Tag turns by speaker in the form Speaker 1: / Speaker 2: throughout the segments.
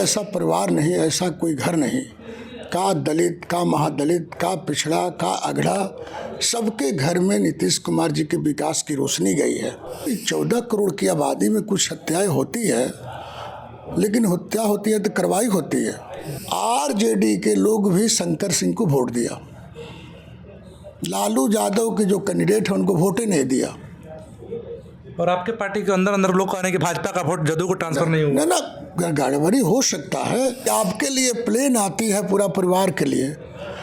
Speaker 1: ऐसा परिवार नहीं, ऐसा कोई घर नहीं, का दलित, का महादलित, का पिछड़ा, का अगड़ा, सबके घर में नीतीश कुमार जी के विकास की रोशनी गई है। 14 करोड़ की आबादी में कुछ हत्याएं होती है, लेकिन हत्या होती है तो कार्रवाई होती है। आरजेडी के लोग भी शंकर सिंह को वोट दिया, लालू यादव के जो कैंडिडेट हैं उनको वोट ही नहीं दिया।
Speaker 2: और आपके पार्टी के अंदर अंदर लोग कहने कि भाजपा का वोट जदयू को ट्रांसफर नहीं हुआ।
Speaker 1: ना गड़बड़ी हो सकता है। आपके लिए प्लेन आती है पूरा परिवार के लिए,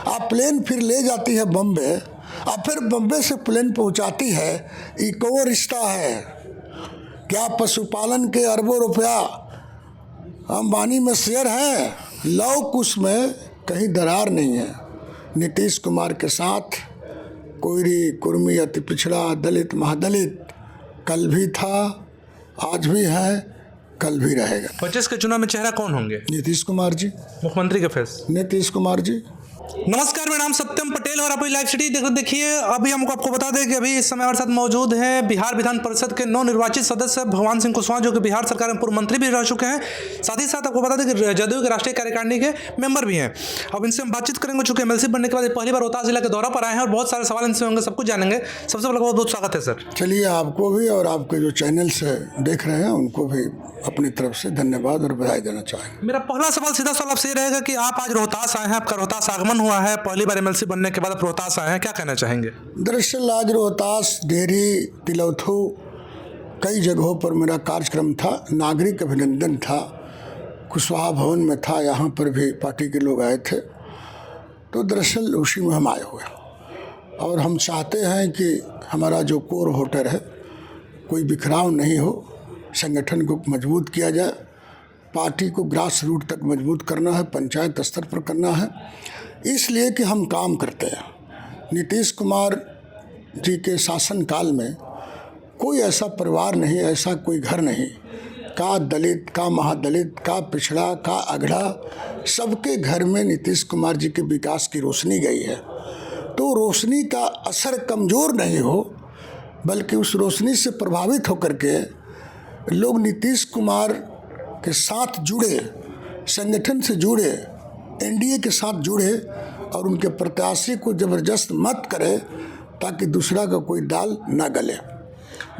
Speaker 1: आप प्लेन फिर ले जाती है बम्बे, और फिर बम्बे से प्लेन पहुंचाती है, ये कौन रिश्ता है? क्या पशुपालन के अरबों रुपया अंबानी में शेयर है? लव कुश में कहीं दरार नहीं है। नीतीश कुमार के साथ कोयरी, कुर्मी, अति पिछड़ा, दलित, महादलित कल भी था, आज भी है, कल भी रहेगा।
Speaker 2: 25 के चुनाव में चेहरा कौन होंगे?
Speaker 1: नीतीश कुमार जी,
Speaker 2: मुख्यमंत्री के फेस
Speaker 1: नीतीश कुमार जी।
Speaker 2: नमस्कार, मेरा नाम सत्यम पटेल और आप लाइव सिटी देखिए। अभी हमको आपको बता दें कि अभी इस समय हमारे साथ मौजूद हैं बिहार विधान परिषद के नवनिर्वाचित सदस्य भगवान सिंह कुशवाहा, जो कि बिहार सरकार में पूर्व मंत्री भी रह चुके हैं। साथ ही साथ आपको बता दें कि जदयू के राष्ट्रीय कार्यकारिणी के मेंबर भी हैं। अब इनसे हम बातचीत करेंगे, चूंकि एमएलसी बनने के बाद पहली बार रोहतास जिला के दौरा पर आए हैं और बहुत सारे सवाल इनसे होंगे, सब कुछ जानेंगे। सबसे पहले बहुत बहुत स्वागत है सर।
Speaker 1: चलिए, आपको भी और आपके जो चैनल से देख रहे हैं उनको भी अपनी तरफ से धन्यवाद और बधाई देना चाहेंगे।
Speaker 2: मेरा पहला सवाल सीधा सवाल आपसे रहेगा कि आप आज रोहतास आए हैं, आपका रोहतास आगमन हुआ है, पहली बार एमएलसी बनने के बाद आप रोहतास आए हैं, क्या कहना चाहेंगे?
Speaker 1: दरअसल आज रोहतास, डेहरी, तिलौथू कई जगहों पर मेरा कार्यक्रम था, नागरिक अभिनंदन था, कुशवाहा भवन में था, यहाँ पर भी पार्टी के लोग आए थे। तो दरअसल उसी में हम आए हुए और हम चाहते हैं कि हमारा जो कोर वोटर है कोई बिखराव नहीं हो, संगठन को मजबूत किया जाए, पार्टी को ग्रास रूट तक मजबूत करना है, पंचायत स्तर पर करना है, इसलिए कि हम काम करते हैं। नीतीश कुमार जी के शासनकाल में कोई ऐसा परिवार नहीं, ऐसा कोई घर नहीं, का दलित, का महादलित, का पिछड़ा, का अगड़ा, सबके घर में नीतीश कुमार जी के विकास की रोशनी गई है। तो रोशनी का असर कमज़ोर नहीं हो, बल्कि उस रोशनी से प्रभावित होकर के लोग नीतीश कुमार के साथ जुड़े, संगठन से जुड़े, एनडीए के साथ जुड़े और उनके प्रत्याशी को ज़बरदस्त मत करे ताकि दूसरा का कोई दाल ना गले।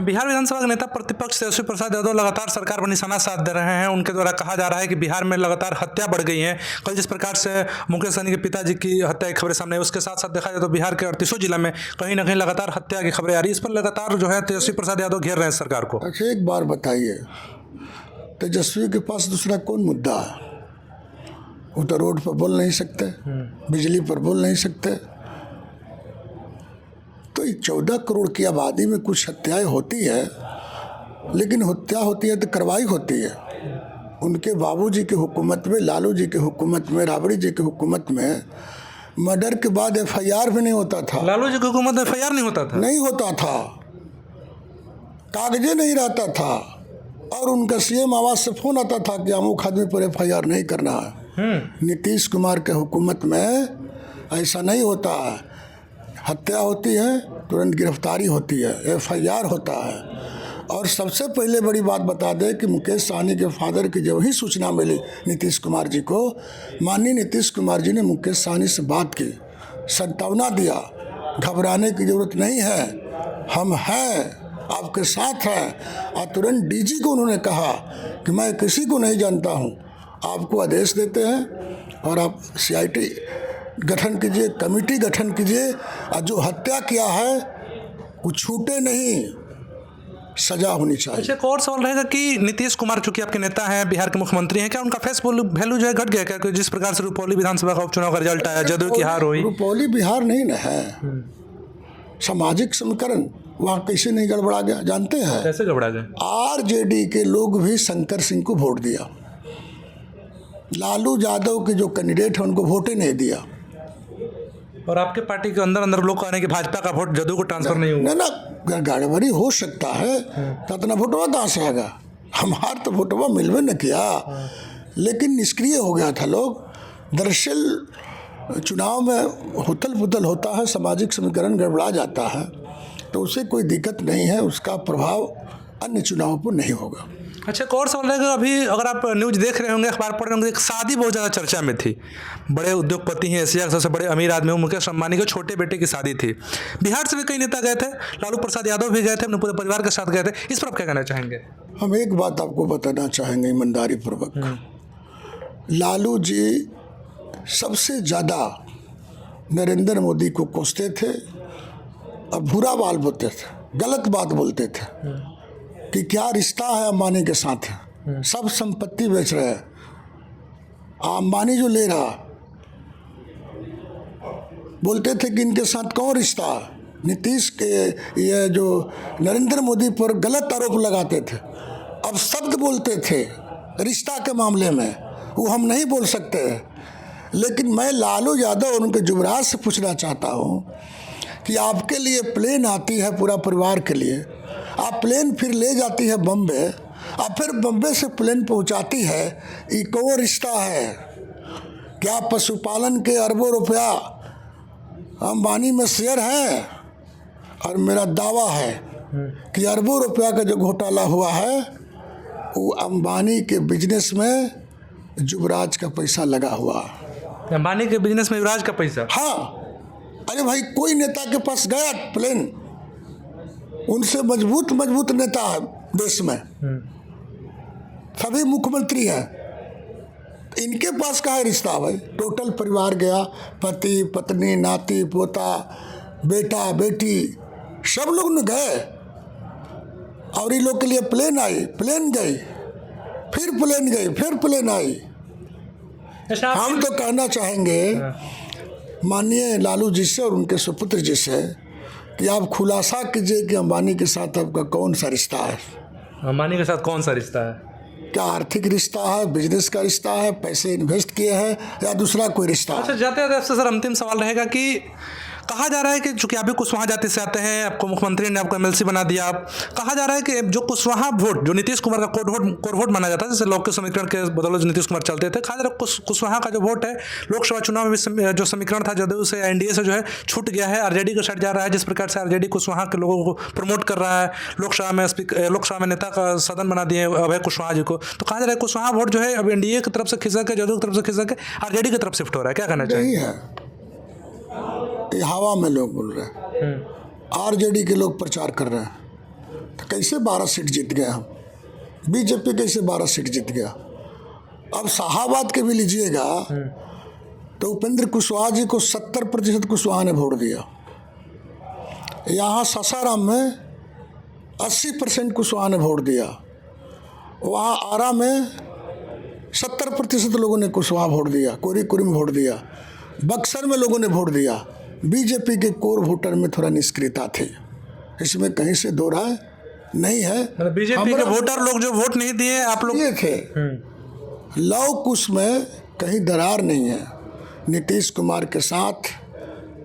Speaker 2: बिहार विधानसभा के नेता प्रतिपक्ष तेजस्वी प्रसाद यादव लगातार सरकार पर निशाना साध दे रहे हैं। उनके द्वारा कहा जा रहा है कि बिहार में लगातार हत्या बढ़ गई है। कल जिस प्रकार से मुकेश सहनी के पिताजी की हत्या की खबरें सामने आई, उसके साथ साथ देखा जाए तो बिहार के 38 जिला में कहीं ना कहीं लगातार हत्या की खबरें आ रही है। इस पर लगातार जो है तेजस्वी प्रसाद यादव घेर रहे हैं सरकार को।
Speaker 1: अच्छा, एक बार बताइए, तेजस्वी के पास दूसरा कौन मुद्दा है? वो तो रोड पर बोल नहीं सकते, बिजली पर बोल नहीं सकते। तो 14 करोड़ की आबादी में कुछ हत्याएं होती है, लेकिन हत्या होती है तो कार्रवाई होती है। उनके बाबूजी की हुकूमत में, लालू जी की हुकूमत में, राबड़ी जी की हुकूमत में मर्डर के बाद एफआईआर भी नहीं होता था।
Speaker 2: लालू जी की हुकूमत में एफआईआर नहीं होता था? नहीं
Speaker 1: होता था, कागजे नहीं रहता था, और उनका सीएम आवाज से फोन आता था कि अमुक आदमी पर एफआईआर नहीं करना है। नीतीश कुमार के हुकूमत में ऐसा नहीं होता है। हत्या होती है तुरंत गिरफ्तारी होती है, एफआईआर होता है। और सबसे पहले बड़ी बात बता दें कि मुकेश सहनी के फादर की जो ही सूचना मिली नीतीश कुमार जी को, माननीय नीतीश कुमार जी ने मुकेश सहनी से बात की, सांत्वना दिया, घबराने की ज़रूरत नहीं है, हम हैं, आपके साथ हैं। और तुरंत डीजी को उन्होंने कहा कि मैं किसी को नहीं जानता हूँ, आपको आदेश देते हैं और आप सीआईटी गठन कीजिए, कमेटी गठन कीजिए, और जो हत्या किया है वो छूटे नहीं, सजा होनी चाहिए।
Speaker 2: अच्छा, एक और सवाल रहेगा कि नीतीश कुमार चूंकि आपके नेता हैं, बिहार के मुख्यमंत्री हैं, क्या उनका फेस वैल्यू जो है घट गया क्या? जिस प्रकार से रुपौली विधानसभा का उपचुनाव का रिजल्ट आया, जदयू की हार हुई।
Speaker 1: रुपौली बिहार नहीं न है, सामाजिक समीकरण वहाँ कैसे नहीं गड़बड़ा गया जानते हैं?
Speaker 2: कैसे गड़बड़ा गया?
Speaker 1: आरजेडी के लोग भी शंकर सिंह को वोट दिया, लालू यादव के जो कैंडिडेट हैं उनको वोट ही नहीं दिया।
Speaker 2: और आपके पार्टी के अंदर अंदर लोग कहने कि भाजपा का वोट जदयू को ट्रांसफर नहीं हुआ।
Speaker 1: ना गड़बड़ी हो सकता है, तो इतना वोटवा कहाँ से आएगा? हमारा तो वोटवा मिलवे न किया, लेकिन निष्क्रिय हो गया था लोग। दरअसल चुनाव में हुतल पुतल होता है, सामाजिक समीकरण गड़बड़ा जाता है, तो उसे कोई दिक्कत नहीं है, उसका प्रभाव अन्य चुनावों पर नहीं होगा।
Speaker 2: अच्छा, एक और सवाल है कि अभी अगर आप न्यूज़ देख रहे होंगे, अखबार पढ़ रहे होंगे, एक शादी बहुत ज़्यादा चर्चा में थी। बड़े उद्योगपति हैं, एशिया के सबसे बड़े अमीर आदमी हैं, मुकेश अंबानी के छोटे बेटे की शादी थी। बिहार से भी कई नेता गए थे, लालू प्रसाद यादव भी गए थे, अपने पूरे परिवार के साथ गए थे। इस पर आप क्या कहना चाहेंगे?
Speaker 1: हम एक बात आपको बताना चाहेंगे ईमानदारी पूर्वक, लालू जी सबसे ज़्यादा नरेंद्र मोदी को कोसते थे और बुरा बाल बोलते थे, गलत बात बोलते थे कि क्या रिश्ता है अंबानी के साथ, सब संपत्ति बेच रहे हैं, अंबानी जो ले रहा, बोलते थे कि इनके साथ कौन रिश्ता। नीतीश के ये जो नरेंद्र मोदी पर गलत आरोप लगाते थे, अब शब्द बोलते थे रिश्ता के मामले में, वो हम नहीं बोल सकते। लेकिन मैं लालू यादव और उनके युवराज से पूछना चाहता हूँ कि आपके लिए प्लेन आती है पूरा परिवार के लिए, आप प्लेन फिर ले जाती है बम्बे, और फिर बम्बे से प्लेन पहुँचाती है, ये कौन रिश्ता है? क्या पशुपालन के अरबों रुपया अंबानी में शेयर है? और मेरा दावा है कि अरबों रुपया का जो घोटाला हुआ है वो अंबानी के बिजनेस में युवराज का पैसा लगा हुआ।
Speaker 2: अंबानी के बिजनेस में युवराज का पैसा?
Speaker 1: हाँ, अरे भाई कोई नेता के पास गया प्लेन, उनसे मजबूत नेता है देश में, सभी मुख्यमंत्री हैं, इनके पास का है रिश्ता भाई? टोटल परिवार गया, पति पत्नी नाती पोता बेटा बेटी सब लोग न गए, और इन लोग के लिए प्लेन आई, प्लेन गई, फिर प्लेन गई, फिर प्लेन आई। हम तो कहना चाहेंगे माननीय लालू जी से और उनके सुपुत्र जी से कि आप खुलासा कीजिए कि अंबानी के साथ आपका कौन सा रिश्ता है?
Speaker 2: अंबानी के साथ कौन सा रिश्ता है?
Speaker 1: क्या आर्थिक रिश्ता है, बिजनेस का रिश्ता है, पैसे इन्वेस्ट किए हैं, या दूसरा कोई रिश्ता?
Speaker 2: अच्छा, जाते जाते आपसे सर अंतिम सवाल रहेगा कि कहा जा रहा है कि चूंकि अभी कुशवाहा जाति से आते हैं, आपको मुख्यमंत्री ने आपको एमएलसी बना दिया, कहा जा रहा है कि जो कुशवाहा वोट, जो नीतीश कुमार का कोर वोट माना जाता है, जैसे लोक के समीकरण के बदौलत नीतीश कुमार चलते थे, कहा जा रहा है कुशवाहा का जो वोट है लोकसभा चुनाव में जो समीकरण था जदयू से एनडीए से जो है छूट गया है, आरजेडी के साइड जा रहा है। जिस प्रकार से आरजेडी कुशवाहा के लोगों को प्रमोट कर रहा है, लोकसभा में नेता का सदन बना दिए अभय कुशवाहा जी को, तो कहा जा रहा है कुशवाहा वोट जो है अब एनडीए की तरफ से खिसक के, जदयू की तरफ से खिसक के आरजेडी की तरफ शिफ्ट हो रहा है। क्या कहना चाहिए?
Speaker 1: ये हवा में लोग बोल रहे हैं, आरजेडी के लोग प्रचार कर रहे हैं, तो कैसे 12 सीट जीत गए हम? बीजेपी कैसे 12 सीट जीत गया? अब शाहाबाद के भी लीजिएगा तो उपेंद्र कुशवाहा जी को 70% कुशवाहा ने वोट दिया। यहाँ सासाराम में 80% कुशवाहा ने वोट दिया, वहाँ आरा में 70% लोगों ने कुशवाहा वोट दिया, कोरी में वोट दिया, बक्सर में लोगों ने वोट दिया। बीजेपी के कोर वोटर में थोड़ा निष्क्रियता थी, इसमें कहीं से दो राय नहीं है।
Speaker 2: बीजेपी के वोटर लोग जो वोट नहीं दिए आप लोग
Speaker 1: ये थे, लव कुश में कहीं दरार नहीं है। नीतीश कुमार के साथ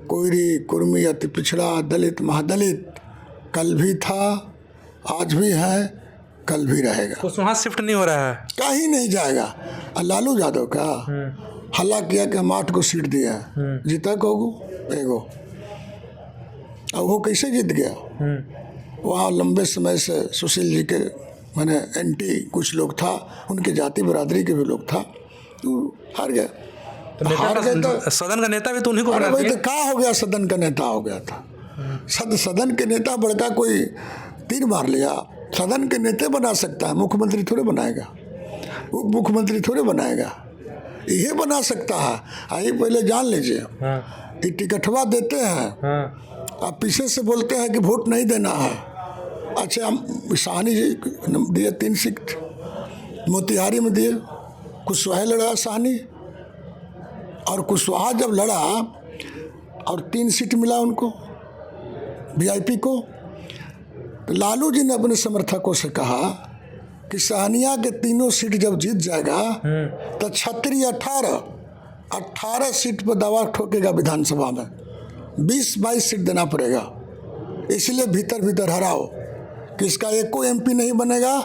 Speaker 1: कोयरी कुर्मी अति पिछड़ा दलित महादलित कल भी था, आज भी है, कल भी रहेगा।
Speaker 2: कुछ वहाँ शिफ्ट नहीं हो रहा है,
Speaker 1: कहीं नहीं जाएगा। और लालू यादव का हल्ला किया कि हम 8 को सीट दिया, जीता को एगो, अब वो कैसे जीत गया? वहाँ लंबे समय से सुशील जी के मैंने एंटी कुछ लोग था, उनके जाति बरादरी के भी लोग था, तो हार गया।
Speaker 2: तो सदन का नेता भी तो उन्हीं को बना दिया।
Speaker 1: तो क्या हो गया? सदन का नेता हो गया था। सदन के नेता बड़का कोई तीर मार लिया, सदन के नेता बना सकता है, मुख्यमंत्री थोड़े बनाएगा, उप मुख्यमंत्री थोड़े बनाएगा, ये बना सकता है। आइए पहले जान लीजिए, ये टिकटवा देते हैं, आप पीछे से बोलते हैं कि वोट नहीं देना है। अच्छा, हम साहनी जी दिए 3 सीट, मोतिहारी में दिए, कुशवाहा लड़ा साहनी, और कुशवाहा जब लड़ा और 3 सीट मिला उनको वीआईपी को, तो लालू जी ने अपने समर्थकों से कहा कि साहनिया के 3 सीट जब जीत जाएगा तो 36 18 सीट पर दवा ठोकेगा विधानसभा में, 20-22 सीट देना पड़ेगा, इसलिए भीतर हराओ कि इसका एको एमपी नहीं बनेगा,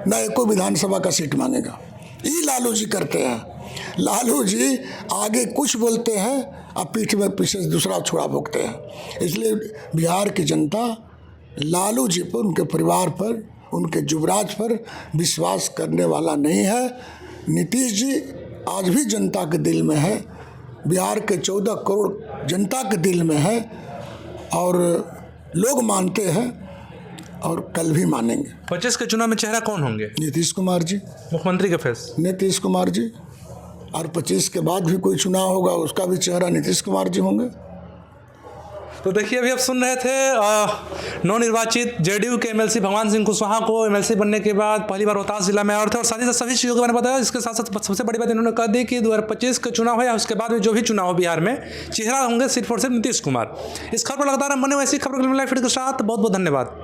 Speaker 1: ना एको विधानसभा का सीट मांगेगा। ये लालू जी करते हैं। लालू जी आगे कुछ बोलते हैं और पीठ में पीछे दूसरा छोड़ा भोगते हैं। इसलिए बिहार की जनता लालू जी पर, उनके परिवार पर, उनके युवराज पर विश्वास करने वाला नहीं है। नीतीश जी आज भी जनता के दिल में है, बिहार के 14 करोड़ जनता के दिल में है और लोग मानते हैं और कल भी मानेंगे।
Speaker 2: 25 के चुनाव में चेहरा कौन होंगे?
Speaker 1: नीतीश कुमार जी,
Speaker 2: मुख्यमंत्री के फेस।
Speaker 1: नीतीश कुमार जी, और 25 के बाद भी कोई चुनाव होगा उसका भी चेहरा नीतीश कुमार जी होंगे।
Speaker 2: तो देखिए अभी आप सुन रहे थे नवनिर्वाचित जेडीयू के एमएलसी भगवान सिंह कुशवाहा को एमएलसी बनने के बाद पहली बार रोहतास जिला में आए थे और साथ ही साथ सभी चीज़ों के बारे में बताया। इसके साथ साथ सबसे बड़ी बात इन्होंने कह दी कि 2025 का चुनाव है या उसके बाद में जो भी चुनाव हो बिहार में चेहरा होंगे सिर्फ और सिर्फ नीतीश कुमार। इस खबर पर लगातार बने हुए ऐसी खबर के साथ बहुत बहुत धन्यवाद।